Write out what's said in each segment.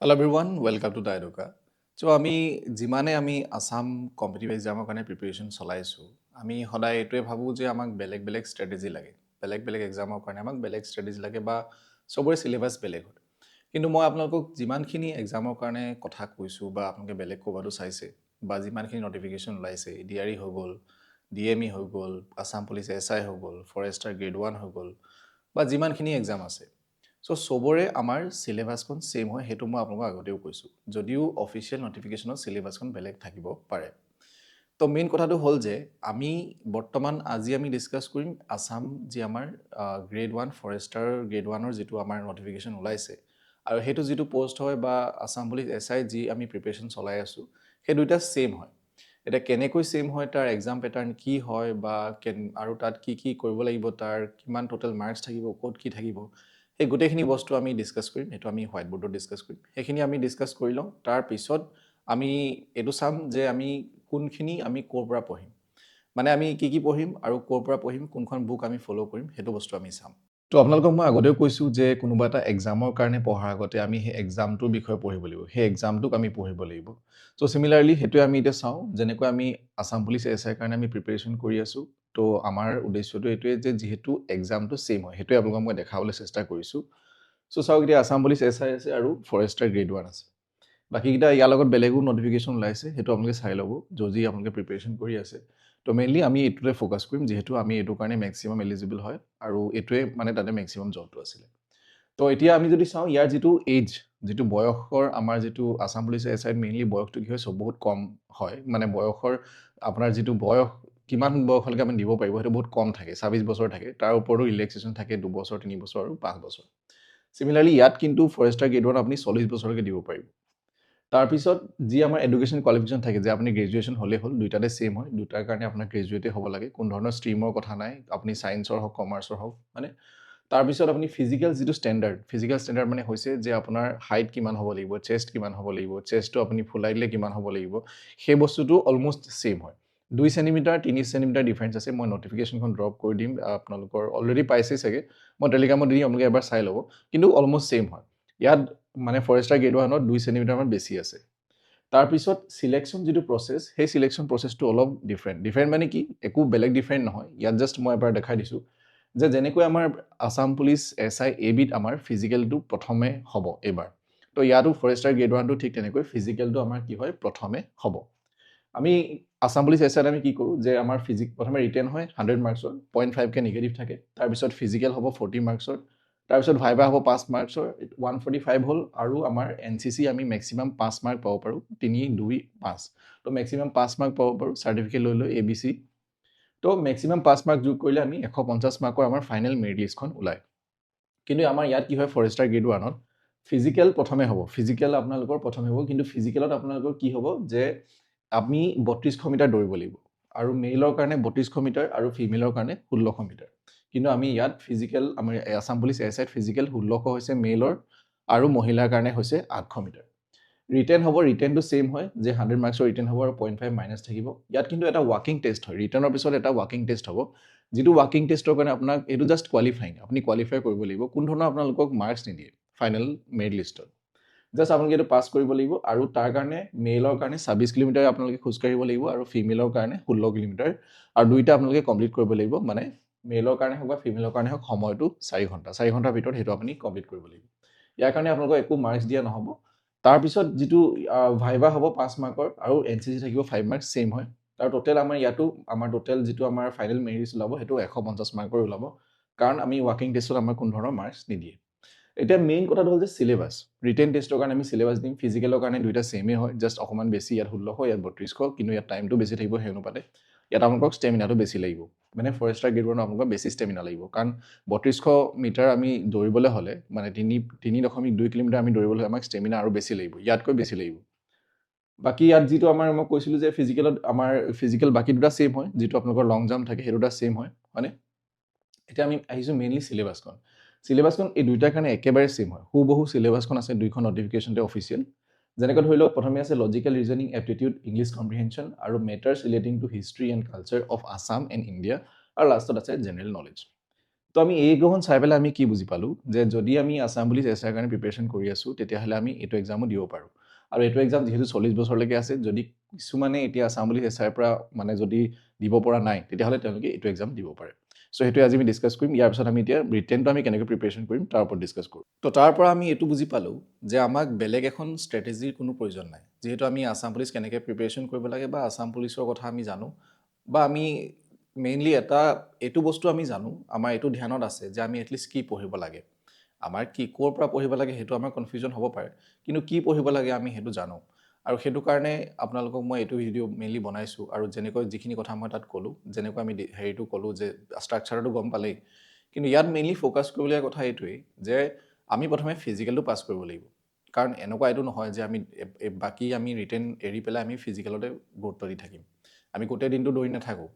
Hello everyone, welcome to Daidoka. So আমি Assam competitive এক্সামৰ কাৰণে preparation চলাইছোঁ আমি সদায় এইটোৱে ভাবোঁ যে আমাক বেলেগ বেলেগ ষ্ট্ৰেটেজি লাগে বেলেগ বেলেগ এক্সামৰ কাৰণে আমাক বেলেগ ষ্ট্ৰেটেজি লাগে বা চবৰে চিলেবাছ বেলেগ হয় কিন্তু মই আপোনালোকক যিমানখিনি এক্সামৰ কাৰণে কথা কৈছোঁ বা আপোনালোকে বেলেগ ক'ৰবাতো চাইছে বা যিমানখিনি নটিফিকেশ্যন ওলাইছে DRE হৈ গ'ল DME হৈ গ'ল আসাম পুলিচ SI হৈ গ'ল ফৰেষ্টাৰ গ্ৰেড 1 হৈ গ'ল বা যিমানখিনি এক্সাম আছে সো সবৰে আমাৰ সিলেবাসখন সেম হয় হেতু মই আপোনাক আগতেও কৈছো যদিও অফিচিয়েল নটিফিকেশনত সিলেবাসখন বেলেগ থাকিব পাৰে তো মেইন কথাটো হ'ল যে আমি বৰ্তমান আজি আমি ডিসকাস কৰিম আসাম যি আমাৰ গ্ৰেড 1 ফৰেষ্টাৰ গ্ৰেড 1 ৰ যেটো আমাৰ নটিফিকেশন ওলাইছে আৰু হেতু যেটো পোষ্ট হয় বা আসাম পুলিচ এসআই যি আমি প্ৰিপাৰেচন চলাই আছো হে দুইটা সেম হয় এটা কেনেকৈ সেম হয় তাৰ এক্সাম প্যাটাৰ্ন কি হয় বা আৰু তাত কি কি কৰিব লাগিব তাৰ কিমান টোটাল মাৰ্কস থাকিব কোড কি থাকিব এই গোটেইখিনি বস্তু আমি ডিসকাস কৰিম এটো আমি হোৱাইট বোৰ্ডত ডিসকাস কৰিম সেইখিনি আমি ডিসকাস কৰি লওঁ তাৰ পিছত আমি এটো চাম যে আমি কোনখিনি আমি কোৰ পৰা পঢ়িম মানে আমি কি পঢ়িম আৰু কোৰ পৰা পঢ়িম কোনখন বুক আমি ফলো কৰিম হেতু বস্তু আমি চাম তো আপোনালোকক মই আগতেও কৈছো যে কোনোবা এটা এক্সামৰ কাৰণে পঢ়াৰ আগতে আমি সেই এক্সামটোৰ বিষয়ে পঢ়িব লাগিব সেই এক্সামটোক আমি পঢ়িব লাগিব সো সিমিলাৰলি হেতুৱে আমি এটা চাওঁ যেনেকৈ আমি আসাম পুলিচ এসআই কাৰণে আমি প্ৰিপাৰেচন কৰি আছো তো আমাৰ উদ্দেশ্যটো এটোৱে যে যেহেতু এক্সামটো সেম হয় হেতুৱে আপোনালোকক মই দেখাবলৈ চেষ্টা কৰিছো সো চাওক এতিয়া আসাম পুলিচ এসআই আছে আৰু ফৰেষ্টাৰ গ্ৰেড 1 আছে বাকি কিটা ইয়াৰ লগত বেলেগো নটিফিকেশন ওলাইছে হেতু আপোনালোকে চাই ল'ব যদি আপোনালোকে প্ৰিপাৰেচন কৰি আছে তো মেইনলি আমি এটোতে ফোকাস কৰিম যেহেতু আমি এটো কাৰণে ম্যাক্সিমাম এলিজিবল হয় আৰু এটোৱে মানে তাতে ম্যাক্সিমাম জবটো আছিল তো এতিয়া আমি যদি চাওঁ ইয়াৰ যেটো এজ যেটো বয়সৰ আমাৰ যেটো আসাম পুলিচ এসআই মেইনলি বয়সটো কি হয় সব বহুত কম হয় মানে বয়সৰ আপোনাৰ যেটো বয়স কিমান বয়সলৈকে আমি দিব পাৰিব হেতু বহুত কম থাকে 26 বছৰ থাকে তাৰ ওপৰতো ৰিলেক্সেশন থাকে 2 বছৰ 3 বছৰ আৰু 5 বছৰ সিমিলাৰলি ইয়াত কিন্তু ফৰেষ্টাৰ গ্ৰেড 1 আপুনি 40 বছৰলৈকে দিব পাৰিব তাৰ পিছত যি আমাৰ এডুকেশ্যন কোৱালিফিকেশন থাকে যে আপুনি গ্ৰেজুৱেচন হ'লে হ'ল দুইটাতে সেম হয় দুটাৰ কাৰণে আপোনাৰ গ্ৰেজুৱেটে হ'ব লাগে কোন ধৰণৰ ষ্ট্ৰীমৰ কথা নাই আপুনি সায়েন্সৰ হওক কমাৰ্চৰ হওক মানে তাৰ পিছত আপুনি ফিজিক্যাল যেটো ষ্টেণ্ডাৰ্ড মানে হৈছে যে আপোনাৰ হাইট কিমান হ'ব লাগিব চেষ্ট কিমান হ'ব লাগিব চেষ্টটো আপুনি ফুলাই দিলে কিমান হ'ব লাগিব সেই বস্তুটো অলমোস্ট সেম হয় 2 সেন্টিমিটাৰ 3 সেন্টিমিটাৰ ডিফাৰেন্স আছে মই নটিফিকেশনখন ড্ৰপ কৰি দিম আপোনালোকৰ অলৰেডি পাইছে চাগে মই টেলিগ্ৰামত দি আপোনালোকে এবাৰ চাই ল'ব কিন্তু অলমোস্ট সেম হয় ইয়াত মানে ফৰেষ্টাৰ গ্ৰেড 1ত 2 সেন্টিমিটাৰ মান বেছি আছে তাৰ পিছত সিলেকশন যেটো প্ৰসেস সেই সিলেকশন প্ৰসেসটো অলপ ডিফাৰেন্ট মানে কি একো বেলেগ ডিফাৰেন্ট নহয় ইয়াত জাস্ট মই এবাৰ দেখাই দিছো যে যেনেকৈ আমাৰ আসাম পুলিচ এসআই এবিট আমাৰ ফিজিক্যালটো প্ৰথমে হ'ব এবাৰ তো ইয়াতো ফৰেষ্টাৰ গ্ৰেড 1 টো ঠিক তেনেকৈ ফিজিক্যালটো আমাৰ কি হয় প্ৰথমে হ'ব আমি আসাম পুলিচ এসআই আমি কি কৰো যে আমাৰ ফিজিক প্ৰথমে ৰিটেন হয় 100 মাৰ্কছৰ 0.5 কে নেগেটিভ থাকে তাৰ পিছত ফিজিক্যাল হ'ব 40 মাৰ্কছৰ তাৰ পিছত ভাইবা হ'ব 5 মাৰ্কছৰ 145 হ'ল আৰু আমাৰ এনসিসি আমি ম্যাক্সিমাম 5 মাৰ্ক পাব পাৰো 3 2 5 তো ম্যাক্সিমাম 5 মাৰ্ক পাব পাৰো সাৰ্টিফিকেট লৈ এবিসি তো ম্যাক্সিমাম 5 মাৰ্ক যোগ কৰিলে আমি 150 মাৰ্কৰ আমাৰ ফাইনেল মেৰিট লিষ্টখন ওলাই কিন্তু আমাৰ ইয়াত কি হয় ফৰেষ্টাৰ গ্ৰেড 1ত ফিজিক্যাল প্ৰথমে হ'ব ফিজিক্যাল আপোনালোকৰ প্ৰথমে হ'ব কিন্তু ফিজিক্যালত আপোনালোকৰ কি হ'ব যে আমি 3200 মিটাৰ দৌৰিব লাগিব আৰু মেইলৰ কাৰণে 3200 মিটাৰ আৰু ফিমেলৰ কাৰণে 1600 মিটাৰ কিন্তু আমি ইয়াত ফিজিক্যাল আমাৰ আসাম পুলিচ এসআই ফিজিক্যাল 1600 হৈছে মেইলৰ আৰু মহিলাৰ কাৰণে হৈছে 800 মিটাৰ ৰিটেন হ'ব ৰিটেনটো সেম হয় যে 100 মাৰ্কছৰ ৰিটেন হ'ব আৰু 0.5 মাইনাস থাকিব ইয়াত কিন্তু এটা ওয়াকিং টেষ্ট হয় ৰিটেনৰ পিছত এটা ওয়াকিং টেষ্ট হ'ব যেটো ওয়াকিং টেষ্টৰ কাৰণে আপোনাক এটো জাস্ট কোৱালিফাইং আপুনি কোৱালিফাই কৰিব লাগিব কোন ধৰণৰ আপোনালোকক মাৰ্কস নিদিয়ে ফাইনেল মেৰিট লিষ্টত জাস্ট আপোনালোকে এটো পাস কৰিব লাগিব আৰু তাৰ কাৰণে মেইলৰ কাৰণে 26 কিলোমিটাৰ আপোনালোকে খোজ কাঢ়িব লাগিব আৰু ফিমেলৰ কাৰণে 16 কিলোমিটাৰ আৰু দুইটা আপোনালোকে কমপ্লিট কৰিব লাগিব মানে মেইলৰ কাৰণে হ'ব বা ফিমেলৰ কাৰণে হ'ব সময়টো 4 ঘণ্টাৰ ভিতৰত হেতু আপুনি কমপ্লিট কৰিব লাগিব ইয়াৰ কাৰণে আপোনালোকক একো মাৰ্কস দিয়া নহব তাৰ পিছত যেটো ভাইবা হ'ব 5 মাৰ্কৰ আৰু এনসিসি থাকিব 5 মাৰ্কস সেম হয় আৰু টোটাল আমাৰ ইয়াটো আমাৰ টোটাল যেটো আমাৰ ফাইনেল মেৰিট ওলাব হেতু 150 মাৰ্কৰ ওলাব কাৰণ আমি ওয়াকিং টেষ্টত আমাৰ কোন ধৰণৰ মাৰ্কস নিদিয়ে এটা মেইন কথাটো হ'ল যে সিলেবাস ৰিটেন টেষ্টৰ কাৰণে আমি সিলেবাস দিম ফিজিক্যালৰ কাৰণে দুইটা সেমে হয় জাস্ট অকমান বেছি ইয়াত 1600 ইয়াত 3200 কিন্তু ইয়াত টাইমটো বেছি থাকিব হেই অনুপাতে ইয়াত আপোনালোকক ষ্টেমিনাটো বেছি লাগিব মানে ফৰেষ্টাৰ গ্ৰেড 1 আপোনালোকক বেছি ষ্টেমিনা লাগিব কাৰণ 3200 মিটাৰ আমি দৌৰিবলৈ হলে মানে 3.2 কিলোমিটাৰ আমি দৌৰিবলৈ আমাক ষ্টেমিনা আৰু বেছি লাগিব ইয়াতকৈ বেছি লাগিব বাকি ইয়াত যেটো আমাৰ মই কৈছিলো যে ফিজিক্যালত আমাৰ ফিজিক্যাল বাকি দুটা সেম হয় যেটো আপোনালোকৰ লং জাম্প থাকে হেতুটা সেম হয় মানে এটা আমি আহিছো মেইনলি সিলেবাসখন এই দুইটাৰ কাৰণে একেবাৰে সেম হয় হুবহু সিলেবাসখন আছে দুইখন নটিফিকেশনতে অফিচিয়েল যেনেকৈ ধৰি লওক প্ৰথমে আছে logical reasoning aptitude English comprehension আৰু matters relating to history and culture of Assam and India আৰু লাষ্টত আছে জেনাৰেল নলেজ তো আমি এইকেইখন চাই পেলাই আমি কি বুজি পালোঁ যে যদি আমি আছাম পুলিচ এছআইৰ কাৰণে প্ৰিপেৰেশ্যন কৰি আছোঁ তেতিয়াহ'লে আমি এইটো এক্সামো দিব পাৰোঁ আৰু এইটো এক্সাম যিহেতু 40 বছৰলৈকে আছে যদি কিছুমানে এতিয়া আছাম পুলিচ এছআইৰ পৰা মানে যদি দিব পৰা নাই তেতিয়াহ'লে তেওঁলোকে এইটো এক্সাম দিব পাৰে চ' সেইটোৱে আজি আমি ডিছকাছ কৰিম ইয়াৰ পিছত আমি এতিয়া ৰিটেনটো আমি কেনেকৈ প্ৰিপেৰেশ্যন কৰিম তাৰ ওপৰত ডিছকাছ কৰোঁ তো তাৰ পৰা আমি এইটো বুজি পালোঁ যে আমাক বেলেগ এখন ষ্ট্ৰেটেজিৰ কোনো প্ৰয়োজন নাই যিহেতু আমি আছাম পুলিচ কেনেকৈ প্ৰিপেৰেশ্যন কৰিব লাগে বা আছাম পুলিচৰ কথা আমি জানো বা আমি মেইনলি এইটো বস্তু আমি জানো আমাৰ এইটো ধ্যানত আছে যে আমি এটলিষ্ট কি পঢ়িব লাগে আমাৰ কি ক'ৰ পৰা পঢ়িব লাগে সেইটো আমাৰ কনফিউজন হ'ব পাৰে কিন্তু কি পঢ়িব লাগে আমি সেইটো জানো আৰু সেইটো কাৰণে আপোনালোকক মই এইটো ভিডিঅ' মেইনলি বনাইছোঁ আৰু যেনেকৈ যিখিনি কথা মই তাত ক'লোঁ যেনেকৈ আমি হেৰিটো ক'লোঁ যে ষ্ট্ৰাকচাৰটো গম পালেই কিন্তু ইয়াত মেইনলি ফ'কাছ কৰিবলগীয়া কথা এইটোৱেই যে আমি প্ৰথমে ফিজিকেলটো পাছ কৰিব লাগিব কাৰণ এনেকুৱা এইটো নহয় যে আমি বাকী আমি ৰিটেন এৰি পেলাই আমি ফিজিকেলতে গুৰুত্ব দি থাকিম আমি গোটেই দিনটো দৌৰি নাথাকোঁ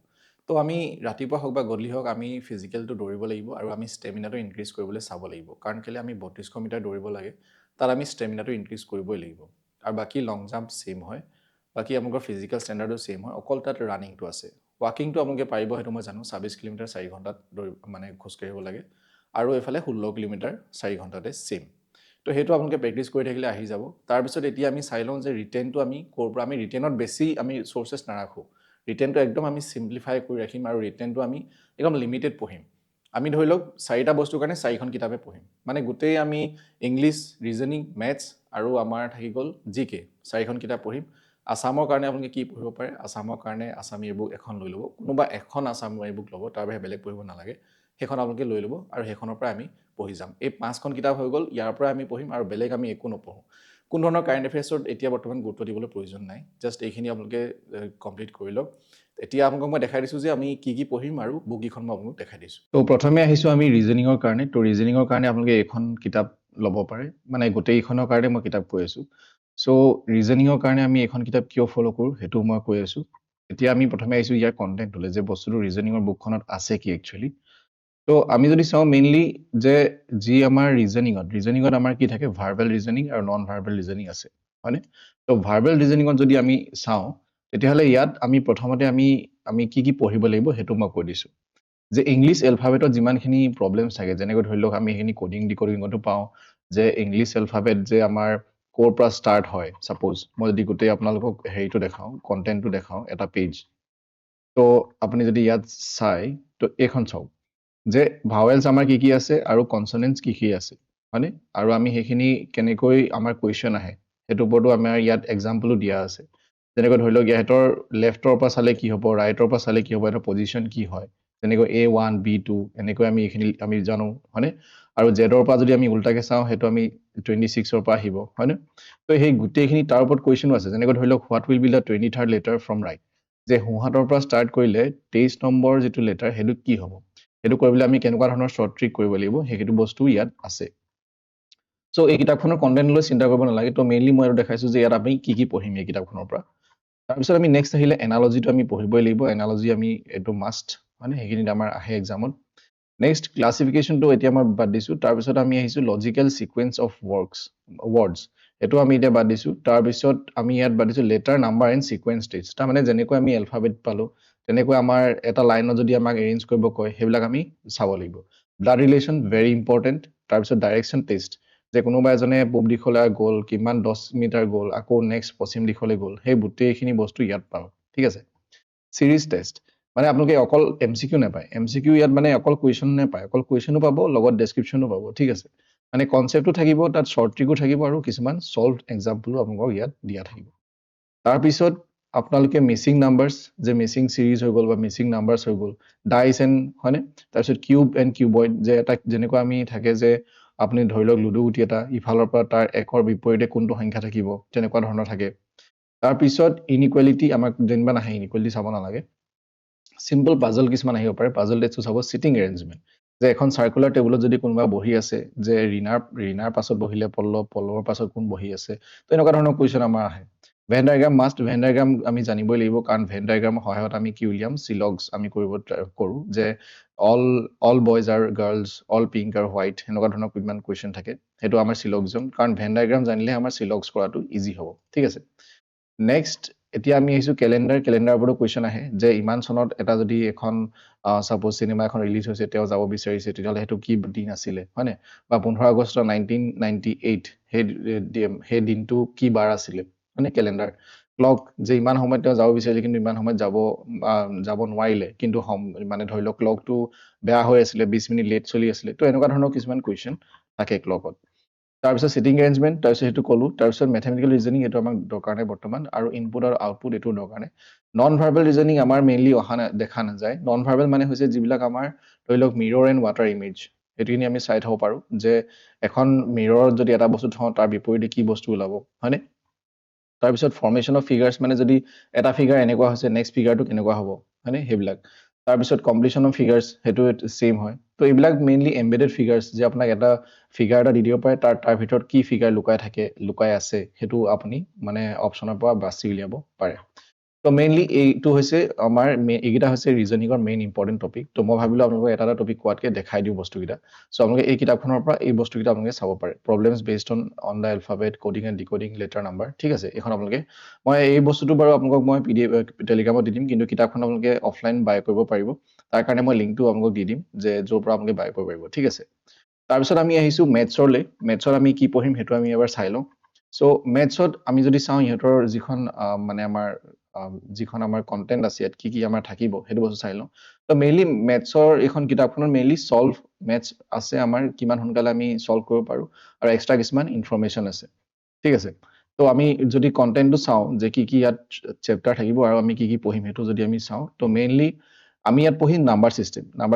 তো আমি ৰাতিপুৱা হওক বা গধূলি হওক আমি ফিজিকেলটো দৌৰিব লাগিব আৰু আমি ষ্টেমিনাটো ইনক্ৰিজ কৰিবলৈ চাব লাগিব কাৰণ কেলৈ আমি 3200 মিটাৰ দৌৰিব লাগে তাত আমি ষ্টেমিনাটো ইনক্ৰিজ কৰিবই লাগিব আৰু বাকী লং জাম্প ছেইম হয় বাকী আপোনালোকৰ ফিজিকেল ষ্টেণ্ডাৰ্ডো ছেইম হয় অকল তাত ৰানিংটো আছে ৱাকিংটো আপোনালোকে পাৰিব সেইটো মই জানো 26 কিলোমিটাৰ 4 ঘণ্টাত মানে খোজকাঢ়িব লাগে আৰু এইফালে 16 কিলোমিটাৰ 4 ঘণ্টাতে ছেইম তো সেইটো আপোনালোকে প্ৰেক্টিছ কৰি থাকিলে আহি যাব তাৰপিছত এতিয়া আমি চাই লওঁ যে ৰিটেনটো আমি ক'ৰ পৰা আমি ৰিটেনত বেছি আমি চ'ৰ্চেছ নাৰাখোঁ ৰিটেনটো একদম আমি চিম্প্লিফাই কৰি ৰাখিম আৰু ৰিটেনটো আমি একদম লিমিটেড পঢ়িম আমি ধৰি লওক 4টা বস্তুৰ কাৰণে 4খন কিতাপে পঢ়িম মানে গোটেই আমি ইংলিছ ৰিজনিং মেথছ আৰু আমাৰ থাকি গ'ল জিকে 4খন কিতাপ পঢ়িম আছামৰ কাৰণে আপোনালোকে কি পঢ়িব পাৰে আছামৰ কাৰণে আছাম ইয়েৰবুক এখন লৈ ল'ব কোনোবা এখন আছাম ইয়েৰবুক ল'ব তাৰ বাহিৰে বেলেগ পঢ়িব নালাগে সেইখন আপোনালোকে লৈ ল'ব আৰু সেইখনৰ পৰা আমি পঢ়ি যাম এই 5খন কিতাপ হৈ গ'ল ইয়াৰ পৰা আমি পঢ়িম আৰু বেলেগ আমি একো নপঢ়োঁ কোনো ধৰণৰ কাৰেণ্ট এফেয়াৰ্ছত এতিয়া বৰ্তমান গুৰুত্ব দিবলৈ প্ৰয়োজন নাই জাষ্ট এইখিনি আপোনালোকে কমপ্লিট কৰি লওক এতিয়া আপোনালোকক মই দেখাই দিছোঁ যে আমি কি পঢ়িম আৰু বুককেইখন মই আপোনালোকক দেখাই দিছোঁ তো প্ৰথমে আহিছোঁ আমি ৰিজনিঙৰ কাৰণে তো ৰিজনিঙৰ কাৰণে আপোনালোকে এইখন কিতাপ ল'ব পাৰে মানে গোটেইখনৰ কাৰণে মই কিতাপ কৈ আছোঁ চ' ৰিজনিঙৰ কাৰণে আমি এইখন কিতাপ কিয় ফ'ল' কৰোঁ সেইটো মই কৈ আছোঁ এতিয়া আমি প্ৰথমে আহিছোঁ ইয়াৰ কণ্টেণ্টলৈ যে বস্তুটো ৰিজনিঙৰ বুকখনত আছে কি একচুৱেলি তো আমি যদি চাওঁ মেইনলি যে যি আমাৰ ৰিজনিঙত আমাৰ কি থাকে ভাৰ্বেল ৰিজনিং আৰু নন ভাৰ্বেল ৰিজনিং আছে হয়নে তো ভাৰ্বেল ৰিজনিঙত যদি আমি চাওঁ তেতিয়াহ'লে ইয়াত আমি প্ৰথমতে আমি কি পঢ়িব লাগিব সেইটো মই কৈ দিছোঁ যে ইংলিছ এলফাবেটত যিমানখিনি প্ৰব্লেমছ থাকে যেনেকৈ ধৰি লওক আমি সেইখিনি কোডিং ডিকোডিঙতো পাওঁ যে ইংলিছ এলফাবেট যে আমাৰ ক'ৰ পৰা ষ্টাৰ্ট হয় ছাপ'জ মই যদি গোটেই আপোনালোকক হেৰিটো দেখাওঁ কণ্টেণ্টটো দেখাওঁ এটা পেজ তো আপুনি যদি ইয়াত চাই তো এইখন চাওক যে ভাৱেলছ আমাৰ কি আছে আৰু কনচনেণ্টছ কি আছে হয়নে আৰু আমি সেইখিনি কেনেকৈ আমাৰ কুৱেশ্যন আহে সেইটো ওপৰতো আমাৰ ইয়াত এক্সাম্পলো দিয়া আছে যেনেকৈ ধৰি লওক ইহঁতৰ লেফ্টৰ পৰা চালে কি হ'ব ৰাইটৰ পৰা চালে কি হ'ব এটা পজিশ্যন কি হয় যেনেকৈ A1 B2 এনেকৈ আমি এইখিনি আমি জানো হয়নে আৰু জেডৰ পৰা যদি আমি উল্টাকে চাওঁ সেইটো আমি 26ৰ পৰা আহিব হয়নে তো সেই গোটেইখিনি তাৰ ওপৰত কুৱেশ্যনো আছে যেনেকৈ ধৰি লওক what will be the 23rd letter from right যে সোঁহাতৰ পৰা ষ্টাৰ্ট কৰিলে 23 নম্বৰ যিটো লেটাৰ সেইটো কি হ'ব সেইটো কৰিবলৈ আমি কেনেকুৱা ধৰণৰ শ্বৰ্ট ট্ৰিক কৰিব লাগিব সেইটো বস্তু ইয়াত আছে চ' এই কিতাপখনৰ কণ্টেণ্ট লৈ চিন্তা কৰিব নালাগে তো মেইনলি মই আৰু দেখাইছোঁ যে ইয়াত আমি কি পঢ়িম এই কিতাপখনৰ পৰা তাৰপিছত আমি নেক্সট আহিলে এনালজিটো আমি পঢ়িবই লাগিব এনালজি আমি এইটো মাষ্ট মানে সেইখিনিত আমাৰ আহে এক্সামত নেক্সট ক্লাছিফিকেশ্যনটো এতিয়া মই বাদ দিছোঁ তাৰপিছত আমি আহিছোঁ লজিকেল ছিকুৱেঞ্চ অফ ৱৰ্ডছ এইটো আমি এতিয়া বাদ দিছোঁ তাৰপিছত আমি ইয়াত বাদ দিছোঁ letter number and sequence stage তাৰমানে যেনেকৈ আমি এলফাবেট পালোঁ তেনেকৈ আমাৰ এটা লাইনত যদি আমাক এৰেঞ্জ কৰিব কয় সেইবিলাক আমি চাব লাগিব ব্লাড ৰিলেশ্যন ভেৰি ইম্পৰ্টেণ্ট তাৰপিছত ডাইৰেকশ্যন টেষ্ট যে কোনোবা এজনে পূব দিশলৈ গ'ল কিমান 10 মিটাৰ গ'ল আকৌ নেক্সট পশ্চিম দিশলৈ গ'ল সেই গোটেইখিনি বস্তু ইয়াত পাওঁ ঠিক আছে চিৰিজ টেষ্ট মানে আপোনালোকে অকল MCQ নাপায় MCQ ইয়াত মানে অকল কুৱেশ্যন নাপায় অকল কুৱেশ্যনো পাব লগত ডেছক্ৰিপশ্যনো পাব ঠিক আছে মানে কনচেপ্টটো থাকিব তাত শ্বৰ্ট ট্ৰিকো থাকিব আৰু কিছুমান ছল্ভ এক্সাম্পলো আপোনালোকক ইয়াত দিয়া থাকিব তাৰপিছত আপোনালোকে মিচিং নাম্বাৰ্ছ যে মিচিং চিৰিজ হৈ গ'ল বা মিচিং নাম্বাৰ্ছ হৈ গ'ল ডাইচ এণ্ড হয়নে তাৰপিছত কিউব এণ্ড কিউবইড যে এটা যেনেকুৱা আমি থাকে যে আপুনি ধৰি লওক লুডু গুটি এটা ইফালৰ পৰা তাৰ একৰ বিপৰীতে কোনটো সংখ্যা থাকিব তেনেকুৱা ধৰণৰ থাকে তাৰপিছত ইনইকুৱেলিটি আমাক যেনিবা নাহে ইনইকুৱেলিটি চাব নালাগে চিম্পল পাজল কিছুমান আহিব পাৰে পাজল টেষ্টটো চাব চিটিং এৰেঞ্জমেণ্ট যে এখন চাৰ্কুলাৰ টেবুলত যদি কোনোবা বহি আছে যে ৰিনাৰ পাছত বহিলে পল্লৱৰ পাছত কোন বহি আছে তো এনেকুৱা ধৰণৰ কুৱেশ্যন আমাৰ আহে Venn diagram must Venn diagram আমি জানিবই লাগিব কাৰণ ভেন ডায়েগ্ৰামৰ সহায়ত আমি কি উলিয়াম চিলগছ আমি কৰোঁ যে অল বয়জ আৰু গাৰ্লছ অল পিংক আৰু হোৱাইট এনেকুৱা ধৰণৰ কিমান কুৱেশ্যন থাকে সেইটো আমাৰ চিলগজন কাৰণ ভেন ডায়েগ্ৰাম জানিলে আমাৰ চিলগছ কৰাটো ইজি হ'ব ঠিক আছে নেক্সট এতিয়া আমি আহিছোঁ কেলেণ্ডাৰৰ ওপৰতো কুৱেশ্যন আহে যে ইমান চনত এটা যদি এখন ছাপ'জ চিনেমা এখন ৰিলিজ হৈছে তেওঁ যাব বিচাৰিছে তেতিয়াহ'লে সেইটো কি দিন আছিলে হয়নে বা 15 আগষ্ট 1998 সেই দিনটো কি বাৰ আছিলে হয়নে কেলেণ্ডাৰ ক্লক যে ইমান সময়ত তেওঁ যাব বিচাৰিলে কিন্তু ইমান সময়ত যাব নোৱাৰিলে কিন্তু মানে ধৰি লওক ক্লকটো বেয়া হৈ আছিলে 20 মিনিট লেট চলি আছিলে তো এনেকুৱা ধৰণৰ কিছুমান কুৱেশ্যন থাকে ক্লকত তাৰপিছত চিটিং এৰেঞ্জমেণ্ট তাৰপিছত সেইটো ক'লোঁ তাৰপিছত মেথমেটিকেল ৰিজনিং এইটো আমাক দৰকাৰ নাই বৰ্তমান আৰু ইনপুট আৰু আউটপুট এইটো দৰকাৰ নাই নন ভাৰ্বেল ৰিজনিং আমাৰ মেইনলি দেখা নাযায় নন ভাৰ্বেল মানে হৈছে যিবিলাক আমাৰ ধৰি লওক মিৰৰ এণ্ড ৱাটাৰ ইমেজ সেইটোখিনি আমি চাই থ'ব পাৰোঁ যে এখন মিৰৰত যদি এটা বস্তু থওঁ তাৰ বিপৰীতে কি বস্তু ওলাব হয়নে তাৰপিছত ফৰ্মেশ্যন অফ ফিগাৰ্ছ মানে যদি এটা ফিগাৰ এনেকুৱা হৈছে নেক্সট ফিগাৰটো কেনেকুৱা হ'ব হয়নে সেইবিলাক তাৰপিছত কমপ্লিশ্যন অফ ফিগাৰ্ছ সেইটো ছেইম হয় তো এইবিলাক মেইনলি এম্বেডেড ফিগাৰ্ছ যে আপোনাক এটা ফিগাৰ এটা দি দিব পাৰে তাৰ ভিতৰত কি ফিগাৰ লুকাই আছে সেইটো আপুনি মানে অপশ্যনৰ পৰা বাছি উলিয়াব পাৰে তো মেইনলি এইটো হৈছে আমাৰ এইকেইটা হৈছে ৰিজনিঙৰ মেইন ইম্পৰ্টেণ্ট টপিক তো মই ভাবিলোঁ আপোনালোকক এটা টপিক কোৱাতকৈ দেখাই দিওঁ বস্তুকেইটা চ' আপোনালোকে এই কিতাপখনৰ পৰা এই বস্তুকেইটা আপোনালোকে চাব পাৰে problems based on the alphabet coding and decoding letter number ঠিক আছে এইখন আপোনালোকে মই এই বস্তুটো বাৰু আপোনালোকক মই PDF টেলিগ্ৰামত দি দিম কিন্তু কিতাপখন আপোনালোকে অফলাইন বাই কৰিব পাৰিব তাৰ কাৰণে মই লিংকটো আপোনালোকক দি দিম যে য'ৰ পৰা আপোনালোকে বাই কৰিব পাৰিব ঠিক আছে তাৰপিছত আমি আহিছোঁ মেথছৰলৈ মেথছত আমি কি পঢ়িম সেইটো আমি এবাৰ চাই লওঁ চ' মেথছত আমি যদি চাওঁ ইহঁতৰ যিখন মানে যিখন আমাৰ কণ্টেণ্ট আছে ইয়াত কি আমাৰ থাকিব সেইটো বস্তু চাই লওঁ তো মেইনলি মেথছৰ এইখন কিতাপখনত মেইনলি চল্ভ মেথছ আছে আমাৰ কিমান সোনকালে আমি চল্ভ কৰিব পাৰোঁ আৰু এক্সট্ৰা কিছুমান ইনফৰ্মেশ্যন আছে ঠিক আছে তো আমি যদি কণ্টেণ্টটো চাওঁ যে কি ইয়াত চেপ্টাৰ থাকিব আৰু আমি কি পঢ়িম সেইটো যদি আমি চাওঁ তো মেইনলি আমি ইয়াত পঢ়িম নাম্বাৰ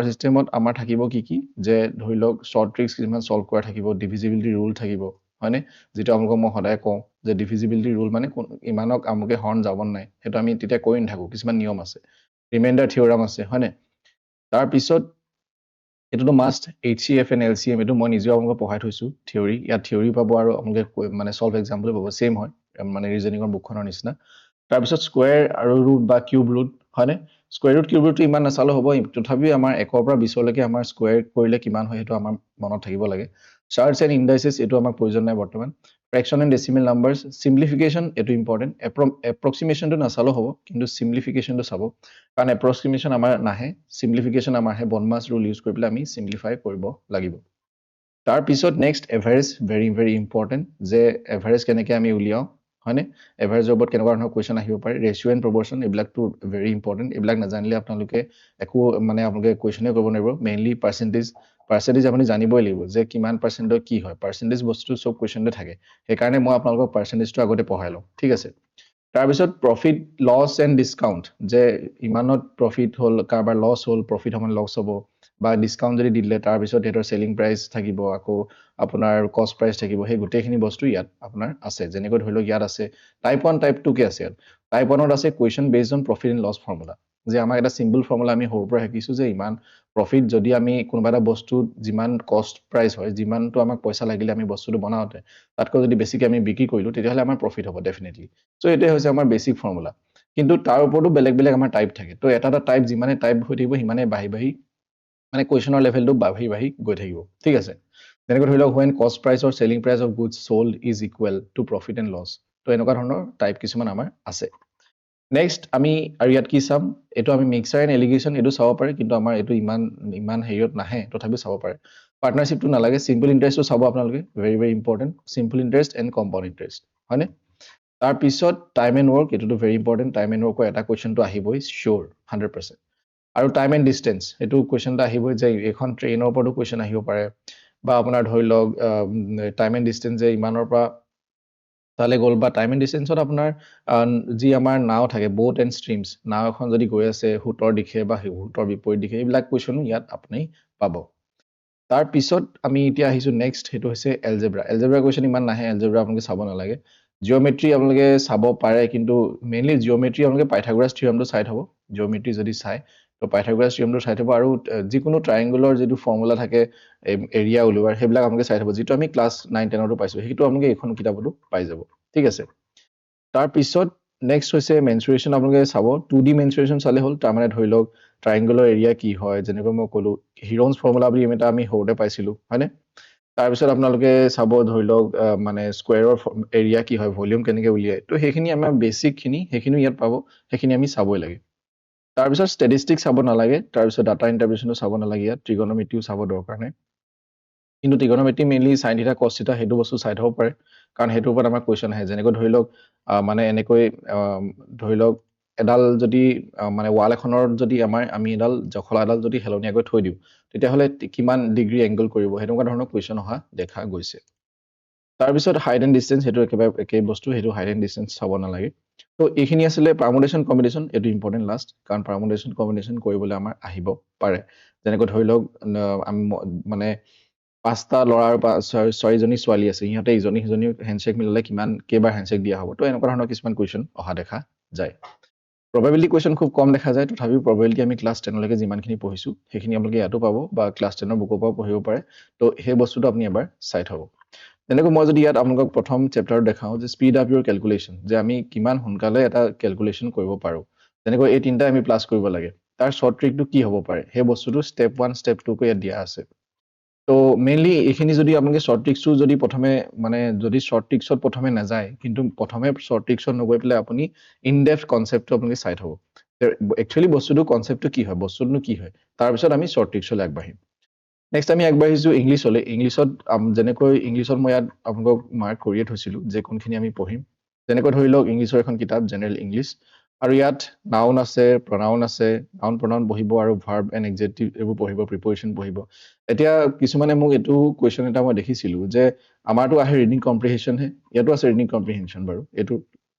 চিষ্টেমত আমাৰ থাকিব কি যে ধৰি লওক শ্বৰ্ট ট্ৰিক্স কিছুমান চল্ভ কৰা থাকিব ডিভিজিবিলিটি ৰুল থাকিব হয়নে যিটো আপোনালোকক মই সদায় কওঁ যে ডিভিজিবিলিটি ৰুল মানে ইমানক আমুকে হৰ্ণ যাব নাই সেইটো আমি তেতিয়া কৈ নাথাকোঁ কিছুমান নিয়ম আছে ৰিমাইণ্ডাৰ থিয়ৰাম আছে হয়নে তাৰপিছত এইটোতো মাষ্ট HCF এণ্ড LCM এইটো মই নিজেও আপোনালোকক পঢ়াই থৈছোঁ থিয়ৰী ইয়াত থিয়ৰী পাব আৰু আপোনালোকে মানে চল্ভ এক্সাম্পলো পাব ছেইম হয় মানে ৰিজনিঙৰ বুকখনৰ নিচিনা তাৰপিছত স্কুৱেৰ আৰু ৰুট বা কিউব ৰুট হয়নে স্কুৱেৰ ৰুট কিউব ৰুটটো ইমান নাচালেও হ'ব তথাপিও আমাৰ 1ৰ পৰা 20লৈকে আমাৰ স্কুৱেৰ কৰিলে কিমান হয় সেইটো আমাৰ মনত থাকিব লাগে চাৰ্টছ এণ্ড ইণ্ডাইচেছ এইটো আমাক প্ৰয়োজন নাই বৰ্তমান ফ্ৰেকশ্যন এণ্ড ডেচিমেল নাম্বাৰছ চিম্প্লিফিকেশ্যন এইটো ইম্পৰ্টেণ্ট এপ্ৰক্সিমেশ্যনটো নাচালেও হ'ব কিন্তু চিম্প্লিফিকেশ্যনটো চাব কাৰণ এপ্ৰক্সিমেশ্যন আমাৰ নাহে চিম্প্লিফিকেশ্যন আমাৰ আহে বনমাছ ৰুল ইউজ কৰি পেলাই আমি চিম্প্লিফাই কৰিব লাগিব তাৰপিছত নেক্সট এভাৰেজ ভেৰি ইম্পৰ্টেণ্ট যে এভাৰেজ কেনেকৈ আমি উলিয়াওঁ হয়নে এভাৰেজৰ ওপৰত কেনেকুৱা ধৰণৰ কুৱেশ্যন আহিব পাৰে ৰেচিঅ' এণ্ড প্ৰপৰ্শ্যন এইবিলাকতো ভেৰি ইম্পৰ্টেণ্ট এইবিলাক নাজানিলে আপোনালোকে একো মানে আপোনালোকে কুৱেশ্যনে কৰিব নোৱাৰিব মেইনলি পাৰ্চেণ্টেজ আপুনি জানিবই লাগিব যে কিমান পাৰ্চেণ্টৰ কি হয় পাৰ্চেণ্টেজ বস্তুটো চব কুৱেশ্যনতে থাকে সেইকাৰণে মই আপোনালোকক পাৰ্চেণ্টেজটো আগতে পঢ়াই লওঁ ঠিক আছে তাৰপিছত প্ৰফিট লছ এণ্ড ডিছকাউণ্ট যে ইমানত প্ৰফিট হ'ল কাৰোবাৰ লছ হ'ল প্ৰফিট সমান লছ হ'ব বা ডিছকাউণ্ট যদি দি দিলে তাৰপিছত সিহঁতৰ চেলিং প্ৰাইচ থাকিব আকৌ আপোনাৰ কষ্ট প্ৰাইচ থাকিব সেই গোটেইখিনি বস্তু ইয়াত আপোনাৰ আছে যেনেকৈ ধৰি লওক ইয়াত আছে টাইপ 1 টাইপ 2 কে আছে ইয়াত টাইপ 1ত আছে question based on profit and loss formula যে আমাক এটা চিম্পল ফৰ্মুলা আমি সৰুৰ পৰা শিকিছোঁ যে ইমান প্ৰফিট যদি আমি কোনোবা এটা বস্তুত যিমান কষ্ট প্ৰাইচ হয় যিমানটো আমাক পইচা লাগিলে আমি বস্তুটো বনাওঁতে তাতকৈ যদি বেছিকৈ আমি বিক্ৰী কৰিলোঁ তেতিয়াহ'লে আমাৰ প্ৰফিট হ'ব ডেফিনেটলি চ' এইটোৱে হৈছে আমাৰ বেছিক ফৰ্মুলা কিন্তু তাৰ ওপৰতো বেলেগ আমাৰ টাইপ থাকে তো এটা টাইপ যিমানে টাইপ হৈ থাকিব সিমানে বাঢ়ি মানে কুৱেশ্যনৰ লেভেলটো বাঢ়ি গৈ থাকিব ঠিক আছে যেনেকৈ ধৰি লওক when cost price or selling price of goods sold is equal to profit and loss তো এনেকুৱা ধৰণৰ টাইপ কিছুমান আমাৰ আছে নেক্সট আমি আৰু ইয়াত কি চাম এইটো আমি মিক্সাৰ এণ্ড এলিগেশ্যন এইটো চাব পাৰে কিন্তু আমাৰ এইটো ইমান হেৰিয়ত নাহে তথাপিও চাব পাৰে পাৰ্টনাৰশ্বিপটো নালাগে চিম্পল ইণ্টাৰেষ্টটো চাব আপোনালোকে very important simple interest and compound interest হয়নে তাৰপিছত টাইম এণ্ড ৱৰ্ক এইটোতো ভেৰি ইম্পৰ্টেণ্ট টাইম এণ্ড ৱৰ্কৰ এটা কুৱেশ্যনটো আহিবই চিয়'ৰ 100% আৰু টাইম এণ্ড ডিষ্টেঞ্চ এইটো কুৱেশ্যন এটা আহিবই যে এখন ট্ৰেইনৰ ওপৰতো কুৱেশ্যন আহিব পাৰে বা আপোনাৰ ধৰি লওক টাইম এণ্ড ডিষ্টেঞ্চ যে ইমানৰ পৰা তালৈ গ'ল বা টাইম এণ্ড ডিষ্টেঞ্চত আপোনাৰ যি আমাৰ নাও থাকে ব'ট এণ্ড ষ্ট্ৰীমছ নাও এখন যদি গৈ আছে সোঁতৰ দিশে বা সোঁতৰ বিপৰীত দিশে এইবিলাক কুৱেশ্যনো ইয়াত আপুনি পাব তাৰপিছত আমি এতিয়া আহিছোঁ নেক্সট সেইটো হৈছে এলজেব্ৰা কুৱেশ্যন ইমান নাহে এলজেব্ৰা আপোনালোকে চাব নালাগে জিঅ'মেট্ৰি আপোনালোকে চাব পাৰে কিন্তু মেইনলি জিঅ'মেট্ৰি আপোনালোকে পাইথাগোৰাছ থিয়ৰমটো চাই থ'ব জিঅ'মেট্ৰি যদি চাই তো পাইথাগোৰাছ থিয়ৰমটো চাই থ'ব আৰু যিকোনো ট্ৰায়েংগুলৰ যিটো ফৰ্মুলা থাকে এৰিয়া উলিওৱাৰ সেইবিলাক আপোনালোকে চাই থ'ব যিটো আমি ক্লাছ 9-10তো পাইছোঁ সেইটো আপোনালোকে এইখন কিতাপতো পাই যাব ঠিক আছে তাৰপিছত নেক্সট হৈছে মেনচুৰেশ্যন আপোনালোকে চাব 2D মেনচুৰেশ্যন চালে হ'ল তাৰমানে ধৰি লওক ট্ৰায়েংগুলৰ এৰিয়া কি হয় যেনেকৈ মই ক'লোঁ হিৰ'নছ ফৰ্মুলা বুলি এটা আমি সৰুতে পাইছিলোঁ হয়নে তাৰপিছত আপোনালোকে চাব ধৰি লওক মানে স্কুৱেৰৰ এৰিয়া কি হয় ভলিউম কেনেকৈ উলিয়ায় তো সেইখিনি আমাৰ বেছিকখিনি সেইখিনি ইয়াত পাব সেইখিনি আমি চাবই লাগে তাৰপিছত ষ্টেটিষ্টিক চাব নালাগে তাৰপিছত ডাটা ইণ্টাৰপ্ৰিটেশ্যনো চাব নালাগে ইয়াত ট্ৰিগনমেট্ৰিও চাব দৰকাৰ নাই কিন্তু ট্ৰিগনমেট্ৰি মেইনলি চাইন থিটা কছ থিটা সেইটো বস্তু চাই থ'ব পাৰে কাৰণ সেইটোৰ ওপৰত আমাৰ কুৱেশ্যন আহে যেনেকৈ ধৰি লওক মানে এনেকৈ ধৰি লওক এডাল যদি মানে ৱাল এখনৰ যদি আমি এডাল জখলা এডাল যদি হেলনীয়াকৈ থৈ দিওঁ তেতিয়াহ'লে কিমান ডিগ্ৰী এংগল কৰিব সেনেকুৱা ধৰণৰ কুৱেশ্যন অহা দেখা গৈছে তাৰপিছত হাইট এণ্ড ডিষ্টেঞ্চ সেইটো একেবাৰে একেই বস্তু সেইটো হাইট এণ্ড ডিষ্টেঞ্চ চাব নালাগে তো এইখিনি আছিলে পাৰমুটেশ্যন কম্বিনেশ্যন এইটো ইম্পৰ্টেণ্ট লাষ্ট কাৰণ পাৰমুটেশ্যন কম্বিনেশ্যন কৰিবলৈ আমাৰ আহিব পাৰে যেনেকৈ ধৰি লওক আমি মানে 5টা ল'ৰা আৰু 6জনী ছোৱালী আছে সিহঁতে ইজনী সিজনী হেণ্ডশ্বেক মিলালে কিমান কেইবাৰ হেণ্ডশ্বেক দিয়া হ'ব তো এনেকুৱা ধৰণৰ কিছুমান কুৱেশ্যন অহা দেখা যায় প্ৰবেবিলিটি কুৱেশ্যন খুব কম দেখা যায় তথাপিও প্ৰবেবিলিটি আমি ক্লাছ 10লৈকে যিমানখিনি পঢ়িছোঁ সেইখিনি আপোনালোকে ইয়াতো পাব বা ক্লাছ 10ৰ বুকৰ পৰাও পঢ়িব পাৰে তো সেই বস্তুটো আপুনি এবাৰ চাই থ'ব যেনেকৈ মই যদি ইয়াত আপোনালোকক প্ৰথম চেপ্টাৰত দেখাওঁ যে স্পীড আপ ইউৰ কেলকুলেশ্যন যে আমি কিমান সোনকালে এটা কেলকুলেশ্যন কৰিব পাৰোঁ যেনেকৈ এই তিনিটা আমি প্লাছ কৰিব লাগে তাৰ শ্বৰ্ট ট্ৰিকটো কি হ'ব পাৰে সেই বস্তুটো ষ্টেপ 1 ষ্টেপ 2কৈ ইয়াত দিয়া আছে তো মেইনলি এইখিনি যদি আপোনালোকে শ্বৰ্ট ট্ৰিক্সটো যদি প্ৰথমে মানে যদি শ্বৰ্ট ট্ৰিক্সত প্ৰথমে নাযায় কিন্তু প্ৰথমে শ্বৰ্ট ট্ৰিক্সত নগৈ পেলাই আপুনি ইন ডেপথ কনচেপ্টটো আপোনালোকে চাই থ'ব একচুৱেলি বস্তুটো কনচেপ্টটো কি হয় বস্তুটোনো কি হয় তাৰপিছত আমি শ্বৰ্ট ট্ৰিক্সলৈ আগবাঢ়িম নেক্সট আমি আগবাঢ়িছোঁ ইংলিছলৈ ইংলিছত যেনেকৈ ইংলিছত মই ইয়াত আপোনালোকক মাৰ্ক কৰিয়ে থৈছিলোঁ যে কোনখিনি আমি পঢ়িম যেনেকৈ ধৰি লওক ইংলিছৰ এখন কিতাপ জেনেৰেল ইংলিছ আৰু ইয়াত নাউন আছে নাউন প্ৰনাউন পঢ়িব আৰু ভাৰ্ব এণ্ড এডজেক্টিভ এইবোৰ পঢ়িব প্ৰিপ'জিশ্যন পঢ়িব এতিয়া কিছুমানে মোক এইটো কুৱেশ্যন এটা মই দেখিছিলোঁ যে আমাৰতো আহে ৰিডিং কম্প্ৰিহেনশ্যনহে ইয়াতো আছে ৰিডিং কম্প্ৰিহেনশ্যন বাৰু এইটো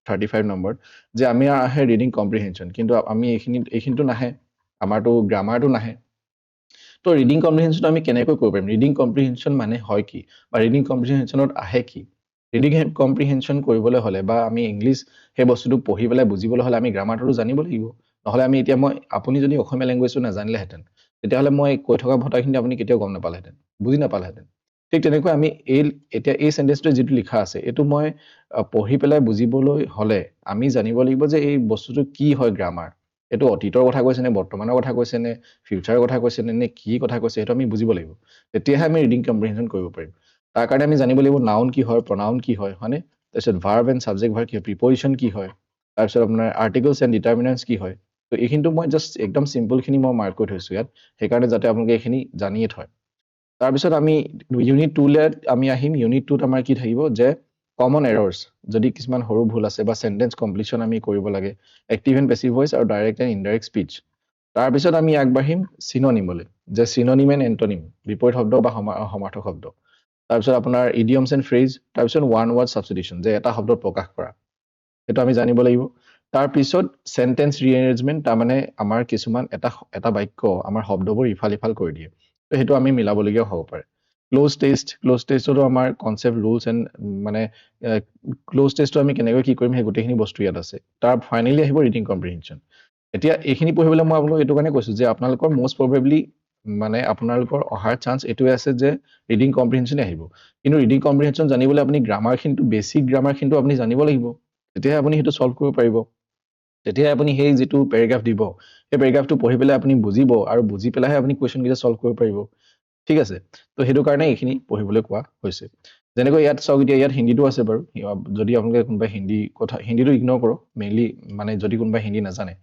35 নম্বৰ যে আমি আহে ৰিডিং কম্প্ৰিহেনশ্যন কিন্তু আমি এইখিনিতো নাহে আমাৰতো গ্ৰামাৰটো নাহে তো ৰিডিং কম্প্ৰিহেনশ্যন আমি কেনেকৈ কৰিব পাৰিম ৰিডিং কম্প্ৰিহেনশ্যন মানে হয় কি বা ৰিডিং কম্প্ৰিহেনশ্যনত আহে কি ৰিডিং কম্প্ৰিহেনশ্যন কৰিবলৈ হ'লে বা আমি ইংলিছ সেই বস্তুটো পঢ়ি পেলাই বুজিবলৈ হ'লে আমি গ্ৰামাৰটো জানিব লাগিব নহ'লে আমি এতিয়া আপুনি যদি অসমীয়া লেংগুৱেজটো নাজানিলেহেঁতেন তেতিয়াহ'লে মই কৈ থকা ভটাখিনি আপুনি কেতিয়াও গম নাপালেহেঁতেন বুজি নাপালেহেঁতেন ঠিক তেনেকৈ আমি এতিয়া এই চেণ্টেন্সটোৱে যিটো লিখা আছে এইটো মই পঢ়ি পেলাই বুজিবলৈ হ'লে আমি জানিব লাগিব যে এই বস্তুটো কি হয় গ্ৰামাৰ এইটো অতীতৰ কথা কৈছে নে বৰ্তমানৰ কথা কৈছে নে ফিউচাৰৰ কথা কৈছে নে কি কথা কৈছে সেইটো আমি বুজিব লাগিব তেতিয়াহে আমি ৰিডিং কম্প্ৰিহেনশ্যন কৰিব পাৰিম তাৰ কাৰণে আমি জানিব লাগিব নাউন কি হয় প্ৰনাউন কি হয় হয়নে তাৰপিছত ভাৰ্ব এণ্ড ছাবজেক্ট ভাৰ্ব কি হয় প্ৰিপ'জিশ্যন কি হয় তাৰপিছত আপোনাৰ আৰ্টিকলছ এণ্ড ডিটাৰমিনেণ্টছ কি হয় তো এইখিনিতো মই জাষ্ট একদম চিম্পলখিনি মই মাৰ্ক কৰি থৈছোঁ ইয়াত সেইকাৰণে যাতে আপোনালোকে এইখিনি জানিয়ে থয় তাৰপিছত আমি ইউনিট 2লৈ আমি আহিম ইউনিট 2ত আমাৰ কি থাকিব যে কমন এৰৰ্ছ যদি কিছুমান সৰু ভুল আছে বা চেণ্টেন্স কমপ্লিশ্যন আমি কৰিব লাগে এক্টিভ এণ্ড পেছিভ ভইচ আৰু ডাইৰেক্ট এণ্ড ইনডাইৰেক্ট স্পীচ তাৰপিছত আমি আগবাঢ়িম চিননিমলৈ যে চিননিম এণ্ড এণ্টনিম বিপৰীত শব্দ বা সমাৰ্থক শব্দ তাৰপিছত আপোনাৰ ইডিয়মছ এণ্ড ফ্ৰেজ তাৰপিছত ওৱান ৱাৰ্ড ছাবষ্টিটিউশ্যন যে এটা শব্দত প্ৰকাশ কৰা সেইটো আমি জানিব লাগিব তাৰপিছত চেণ্টেন্স ৰিএৰেঞ্জমেণ্ট তাৰমানে আমাৰ কিছুমান এটা বাক্য আমাৰ শব্দবোৰ ইফাল সিফাল কৰি দিয়ে তো সেইটো আমি মিলাবলগীয়াও হ'ব পাৰে ক্ল'জ টেষ্টতো আমাৰ কনচেপ্ট ৰুলছ এণ্ড মানে ক্ল'জ টেষ্টটো আমি কেনেকৈ কি কৰিম সেই গোটেইখিনি বস্তু ইয়াত আছে তাৰ ফাইনেলি আহিব ৰিডিং কম্প্ৰিহেনশ্যন এতিয়া এইখিনি পঢ়িবলৈ মই আপোনালোকক এইটো কাৰণে কৈছোঁ যে আপোনালোকৰ মষ্ট প্ৰবেবলি মানে আপোনালোকৰ অহাৰ চান্স এইটোৱে আছে যে ৰিডিং কম্প্ৰিহেনশ্যনে আহিব কিন্তু ৰিডিং কম্প্ৰিহেনশ্যন জানিবলৈ আপুনি গ্ৰামাৰখিনিটো বেছিক গ্ৰামাৰখিনিটো আপুনি জানিব লাগিব তেতিয়াহে আপুনি সেইটো ছল্ভ কৰিব পাৰিব তেতিয়াহে আপুনি সেই যিটো পেৰেগ্ৰাফ দিব সেই পেৰেগ্ৰাফটো পঢ়ি পেলাই আপুনি বুজিব আৰু বুজি পেলাইহে আপুনি কুৱেশ্যনকেইটা ছল্ভ কৰিব পাৰিব ঠিক আছে তো সেইটো কাৰণে এইখিনি পঢ়িবলৈ কোৱা হৈছে যেনেকৈ ইয়াত চাওক এতিয়া ইয়াত হিন্দীটো আছে বাৰু যদি আপোনালোকে কোনোবাই হিন্দীটো ইগন'ৰ কৰক মেইনলি মানে যদি কোনোবাই হিন্দী নাজানে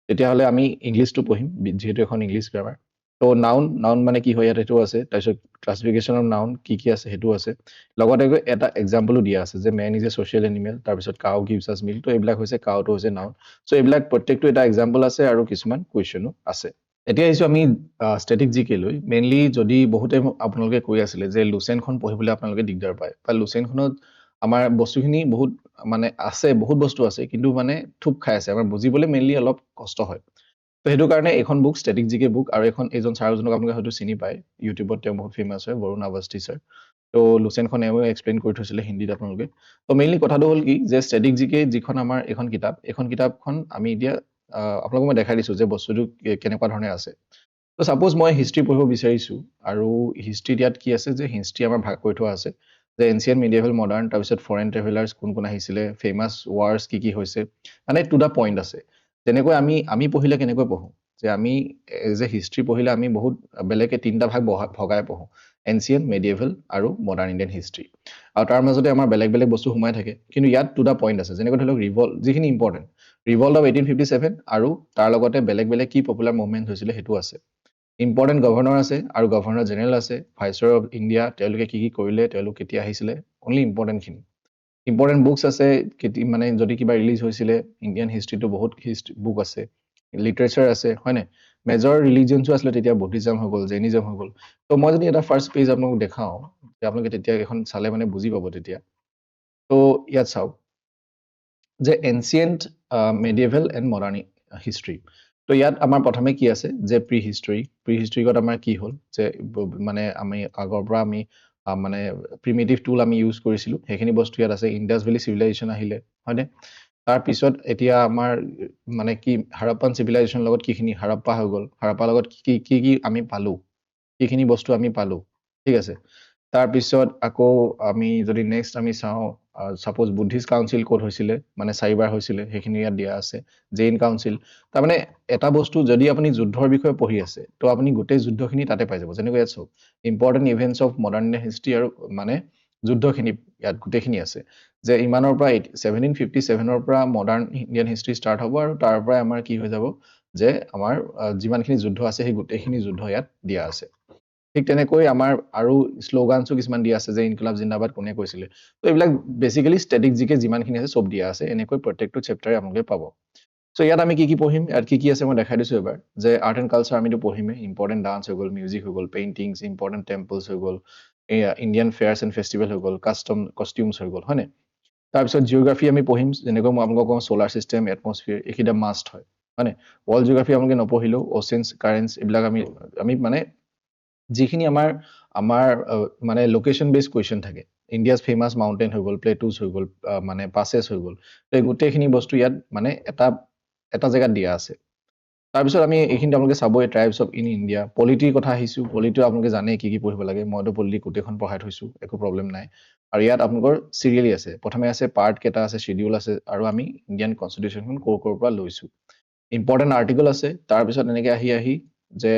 তেতিয়াহ'লে আমি ইংলিছটো পঢ়িম যিহেতু এখন ইংলিছ গ্ৰামাৰ তো নাউন মানে কি হয় ইয়াত সেইটো আছে তাৰপিছত ক্লাছিফিকেশ্যন অফ নাউন কি আছে সেইটো আছে লগতে এটা এক্সাম্পলো দিয়া আছে যে man is a social animal তাৰপিছত কাউ গিভছ আছ মিল্ক তো এইবিলাক হৈছে কাউটো হৈছে নাউন চ' এইবিলাক প্ৰত্যেকটো এটা এক্সাম্পল আছে আৰু কিছুমান কুৱেশ্যনো আছে এতিয়া আহিছোঁ আমি ষ্টেটিক জিকে লৈ মেইনলি যদি বহুতে আপোনালোকে কৈ আছিলে যে লুচেনখন পঢ়িবলৈ আপোনালোকে দিগদাৰ পায় বা লুচেনখনত আমাৰ বস্তুখিনি বহুত মানে আছে বহুত বস্তু আছে কিন্তু মানে থুপ খাই আছে আমাৰ বুজিবলৈ মেইনলি অলপ কষ্ট হয় তো সেইটো কাৰণে এইখন বুক ষ্টেটিক জিকে বুক আৰু এইজন ছাৰজনক আপোনালোকে হয়তো চিনি পায় ইউটিউবত তেওঁ বহুত ফেমাছ হয় বৰুণ আৱাস্তি ছাৰ তো লুচেনখন এওঁ এক্সপ্লেইন কৰি থৈছিলে হিন্দীত আপোনালোকে তো মেইনলি কথাটো হ'ল কি যে ষ্টেটিক জিকে যিখন আমাৰ এইখন কিতাপখন আমি এতিয়া আপোনালোকক মই দেখাই দিছোঁ যে বস্তুটো কেনেকুৱা ধৰণে আছে তো ছাপ'জ মই হিষ্ট্ৰী পঢ়িব বিচাৰিছোঁ আৰু হিষ্ট্ৰীত ইয়াত কি আছে যে হিষ্ট্ৰী আমাৰ ভাগ কৰি থোৱা আছে যে এনচিয়েণ্ট মিডিয়েভেল মডাৰ্ণ তাৰপিছত ফৰেন ট্ৰেভেলাৰ্ছ কোন আহিছিলে ফেমাছ ৱাৰ্ছ কি হৈছে মানে টু দ্য পইণ্ট আছে তেনেকৈ আমি পঢ়িলে কেনেকৈ পঢ়োঁ যে আমি যে হিষ্ট্ৰী পঢ়িলে আমি বহুত বেলেগে 3টা ভাগ ভগাই পঢ়োঁ এনচিয়েণ্ট মেডিয়েভেল আৰু মডাৰ্ণ ইণ্ডিয়ান হিষ্ট্ৰী আৰু তাৰ মাজতে আমাৰ বেলেগ বেলেগ বস্তু সোমাই থাকে কিন্তু ইয়াত দুটা পইণ্ট আছে যেনেকৈ ধৰি লওক যিখিনি ইম্পৰ্টেণ্ট ৰিভল্ট অফ 1857 আৰু তাৰ লগতে বেলেগ বেলেগ কি পপুলাৰ মুভমেণ্ট হৈছিলে সেইটো আছে ইম্পৰ্টেণ্ট গভৰ্ণৰ আছে আৰু গভৰ্ণৰ জেনেৰেল আছে ভাইচৰয় অফ ইণ্ডিয়া তেওঁলোকে কি কৰিলে তেওঁলোক কেতিয়া আহিছিলে অনলি ইম্পৰ্টেণ্টখিনি ইম্পৰ্টেণ্ট বুকছ আছে মানে যদি কিবা ৰিলিজ হৈছিলে ইণ্ডিয়ান হিষ্ট্ৰীটো বহুত বুক আছে লিটাৰেচাৰ আছে হয়নে মেজৰ ৰিলিজিয়নছো আছিলে তেতিয়া বুদ্ধিজম হৈ গ'ল জেইনিজম হৈ গ'ল তো মই যদি এটা ফাৰ্ষ্ট পেজ আপোনালোক দেখাওঁ আপোনালোকে তেতিয়া এখন চালে মানে বুজি পাব তেতিয়া তো ইয়াত চাওক যে ancient medieval and modern history তো ইয়াত আমাৰ প্ৰথমে কি আছে যে প্ৰি হিষ্ট্ৰীকত আমাৰ কি হ'ল যে মানে আমি আগৰ পৰা আমি মানে প্ৰিমিটিভ টুল আমি ইউজ কৰিছিলোঁ সেইখিনি বস্তু ইয়াত আছে ইণ্ডাছ ভেলী চিভিলাইজেশ্যন আহিলে হয়নে তাৰপিছত এতিয়া আমাৰ মানে কি হাৰাপ্পান চিভিলাইজেশ্যনৰ লগত কিখিনি হাৰাপ্পা হৈ গ'ল হাৰাপ্পাৰ লগত কি কি কি আমি পালোঁ কিখিনি বস্তু আমি পালোঁ ঠিক আছে তাৰপিছত আকৌ আমি যদি নেক্সট আমি চাওঁ ছাপ'জ বুদ্ধিষ্ট কাউন্সিল ক'ত হৈছিলে মানে 4বাৰ হৈছিলে সেইখিনি ইয়াত দিয়া আছে জেইন কাউন্সিল তাৰমানে এটা বস্তু যদি আপুনি যুদ্ধৰ বিষয়ে পঢ়ি আছে তো আপুনি গোটেই যুদ্ধখিনি তাতে পাই যাব যেনেকৈ ইয়াত চাওক important events of modern Indian history আৰু মানে যুদ্ধখিনি ইয়াত গোটেইখিনি আছে যে ইমানৰ পৰা 1757ৰ পৰা মডাৰ্ণ ইণ্ডিয়ান হিষ্ট্ৰী ষ্টাৰ্ট হ'ব আৰু তাৰ পৰাই আমাৰ কি হৈ যাব যে আমাৰ যিমানখিনি যুদ্ধ আছে সেই গোটেইখিনি যুদ্ধ ইয়াত দিয়া আছে ঠিক তেনেকৈ আমাৰ আৰু শ্লোগানছো কিছুমান দিয়া আছে যে ইনকলাব জিন্দাবাদ কোনে কৈছিলে তো এইবিলাক বেচিকেলি ষ্টেটিক জিকে যিমানখিনি আছে চব দিয়া আছে এনেকৈ প্ৰত্যেকটো চেপ্টাৰে আপোনালোকে পাব চ' ইয়াত আমি কি পঢ়িম ইয়াত কি আছে মই দেখাই দিছোঁ এবাৰ যে আৰ্ট এণ্ড কালচাৰ আমিতো পঢ়িমেই ইম্পৰ্টেণ্ট ডান্স হৈ গ'ল মিউজিক হৈ গ'ল পেইণ্টিংছ ইম্পৰ্টেণ্ট টেম্পলছ হৈ গ'ল ইণ্ডিয়ান ফেয়াৰ্ছ এণ্ড ফেষ্টিভেল হৈ গ'ল কষ্টিউমছ হৈ গ'ল হয়নে তাৰপিছত জিঅ'গ্ৰাফী আমি পঢ়িম যেনেকৈ মই আপোনালোকক কওঁ ছ'লাৰ ছিষ্টেম এটমছফিয়াৰ এইকেইটা মাষ্ট হয়নে ৱৰ্ল্ড জিঅ'গ্ৰাফী আপোনালোকে নপঢ়িলেও অ'চেন্স কাৰেণ্টছ এইবিলাক আমি মানে যিখিনি আমাৰ মানে লোকেশ্যন বেছড কুৱেশ্যন থাকে ইণ্ডিয়াছ ফেমাছ মাউণ্টেইন হৈ গ'ল প্লেটুজ হৈ গ'ল মানে পাছেছ হৈ গ'ল তো এই গোটেইখিনি বস্তু ইয়াত মানে এটা জেগাত দিয়া আছে তাৰপিছত আমি এইখিনি আপোনালোকে চাবই ট্ৰাইবছ অফ ইন ইণ্ডিয়া পলিটিৰ কথা আহিছোঁ পলিটিও আপোনালোকে জানে কি পঢ়িব লাগে মইতো পলিটি গোটেইখন পঢ়াই থৈছোঁ একো প্ৰব্লেম নাই আৰু ইয়াত আপোনালোকৰ চিৰিয়েলি আছে প্ৰথমে আছে পাৰ্ট কেইটা আছে শ্বিডিউল আছে আৰু আমি ইণ্ডিয়ান কনষ্টিটিউশ্যনখন ক'ৰ পৰা লৈছোঁ ইম্পৰ্টেণ্ট আৰ্টিকল আছে তাৰপিছত এনেকৈ আহি যে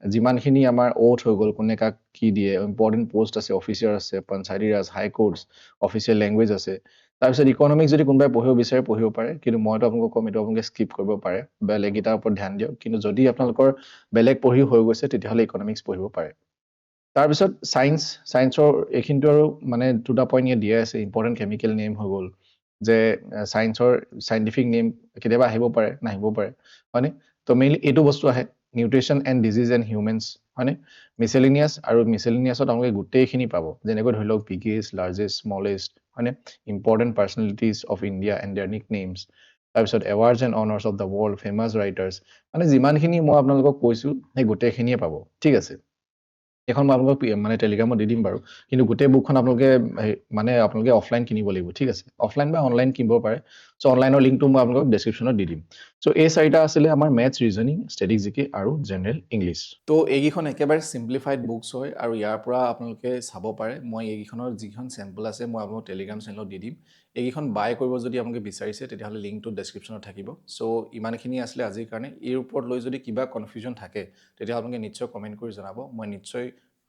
যিমানখিনি আমাৰ অ'থ হৈ গ'ল কোনে কাক কি দিয়ে ইম্পৰ্টেণ্ট পষ্ট আছে অফিচাৰ আছে পঞ্চায়তী ৰাজ হাই কোৰ্টছ অফিচিয়েল লেংগুৱেজ আছে তাৰপিছত ইকনমিক্স যদি কোনোবাই পঢ়িব বিচাৰে পঢ়িব পাৰে কিন্তু মইতো আপোনালোকক ক'ম এইটো আপোনালোকে স্কিপ কৰিব পাৰে বেলেগ এটাৰ ওপৰত ধ্যান দিয়ক কিন্তু যদি আপোনালোকৰ বেলেগ পঢ়ি হৈ গৈছে তেতিয়াহ'লে ইকনমিক্স পঢ়িব পাৰে তাৰপিছত ছায়েন্সৰ এইখিনিতো আৰু মানে দুটা পইণ্ট ইয়াত দিয়া আছে ইম্পৰ্টেণ্ট কেমিকেল নেম হৈ গ'ল যে ছায়েন্সৰ চাইণ্টিফিক নেম কেতিয়াবা আহিব পাৰে নাহিব পাৰে হয়নে তো মেইনলি এইটো বস্তু আহে নিউট্ৰিশ্যন এণ্ড ডিজিজ এণ্ড হিউমেন্স হয়নে মিছেলিনিয়াছ আৰু মিছেলিনিয়াছত আপোনালোকে গোটেইখিনি পাব যেনেকৈ ধৰি লওক বিগেষ্ট লাৰ্জেষ্ট স্মলেষ্ট হয়নে important personalities of India and their nicknames তাৰপিছত awards and honours of the world famous writers মানে যিমানখিনি মই আপোনালোকক কৈছোঁ সেই গোটেইখিনিয়ে পাব ঠিক আছে এখন মই আপোনালোকক মানে টেলিগ্ৰামত দি দিম বাৰু কিন্তু গোটেই বুকখন আপোনালোকে মানে আপোনালোকে অফলাইন কিনিব লাগিব ঠিক আছে অফলাইন বা অনলাইন কিনিব পাৰে চ' অনলাইনৰ লিংকটো মই আপোনালোকক ডেছক্ৰিপশ্যনত দি দিম চ' এই চাৰিটা আছিলে আমাৰ মেথছ ৰিজনিং ষ্টেটিক জিকে আৰু জেনেৰেল ইংলিছ তো এইকেইখন একেবাৰে চিম্প্লিফাইড বুকছ হয় আৰু ইয়াৰ পৰা আপোনালোকে চাব পাৰে মই এইকেইখনৰ যিখন চেম্পল আছে মই আপোনালোকক টেলিগ্ৰাম চেনেলত দি দিম এইকেইখন বাই কৰিব যদি আপোনালোকে বিচাৰিছে তেতিয়াহ'লে লিংকটো ডেছক্ৰিপশ্যনত থাকিব চ' ইমানখিনি আছিলে আজিৰ কাৰণে এই ওপৰত লৈ যদি কিবা কনফিউজন থাকে তেতিয়া আপোনালোকে নিশ্চয় কমেণ্ট কৰি জনাব মই নিশ্চয়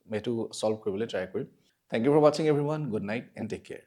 এইটো ছল্ভ কৰিবলৈ ট্ৰাই কৰিম থেংক ইউ ফৰ ৱাচিং everyone good night and take care